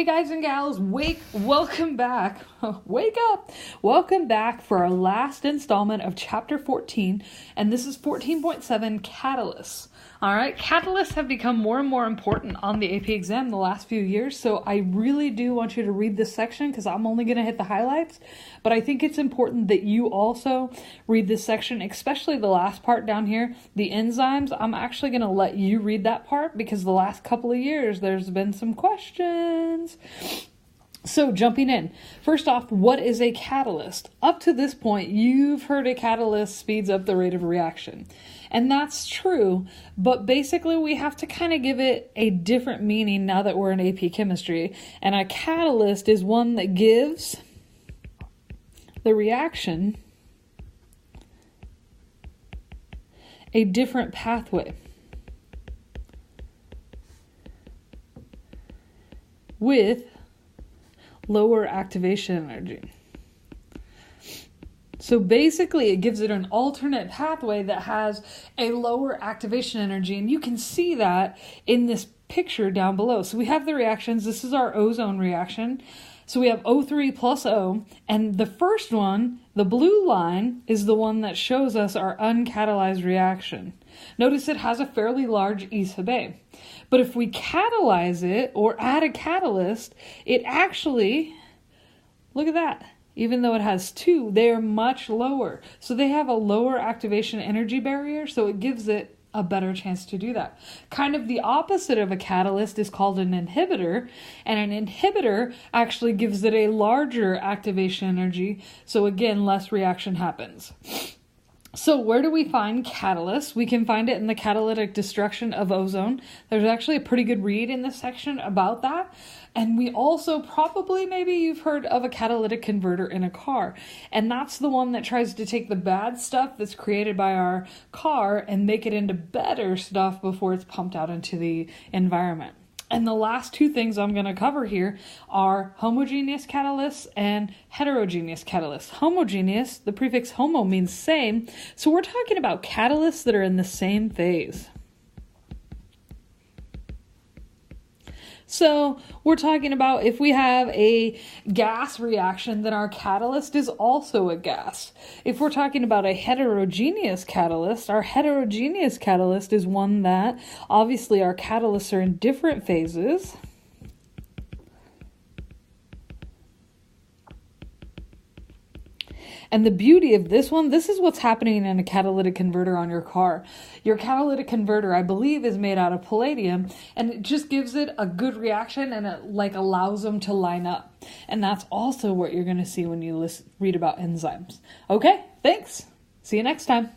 Hey guys and gals, welcome back. Wake up. Welcome back for our last installment of chapter 14, and this is 14.7 Catalysts. All right, catalysts have become more and more important on the AP exam the last few years, so I really do want you to read this section because I'm only going to hit the highlights, but I think it's important that you also read this section, especially the last part down here, the enzymes. I'm actually going to let you read that part because the last couple of years there's been some questions. So jumping in, first off, what is a catalyst? Up to this point, you've heard a catalyst speeds up the rate of reaction. And that's true, but basically we have to kind of give it a different meaning now that we're in AP chemistry. And a catalyst is one that gives the reaction a different pathway with lower activation energy. So basically it gives it an alternate pathway that has a lower activation energy, and you can see that in this picture down below. So we have the reactions. This is our ozone reaction. So we have O3 plus O, and the first one, the blue line, is the one that shows us our uncatalyzed reaction. Notice it has a fairly large E sub A. But if we catalyze it or add a catalyst, it actually, look at that. Even though it has two, they are much lower. So they have a lower activation energy barrier, so it gives it a better chance to do that. Kind of the opposite of a catalyst is called an inhibitor, and an inhibitor actually gives it a larger activation energy, so again, less reaction happens. So where do we find catalysts? We can find it in the catalytic destruction of ozone. There's actually a pretty good read in this section about that. And we also probably, maybe you've heard of a catalytic converter in a car. And that's the one that tries to take the bad stuff that's created by our car and make it into better stuff before it's pumped out into the environment. And the last two things I'm going to cover here are homogeneous catalysts and heterogeneous catalysts. Homogeneous, the prefix homo means same, so we're talking about catalysts that are in the same phase. So we're talking about if we have a gas reaction, then our catalyst is also a gas. If we're talking about a heterogeneous catalyst, our heterogeneous catalyst is one that obviously our catalysts are in different phases. And the beauty of this one, this is what's happening in a catalytic converter on your car. Your catalytic converter, I believe, is made out of palladium, and it just gives it a good reaction, and it allows them to line up. And that's also what you're going to see when you read about enzymes. Okay, thanks. See you next time.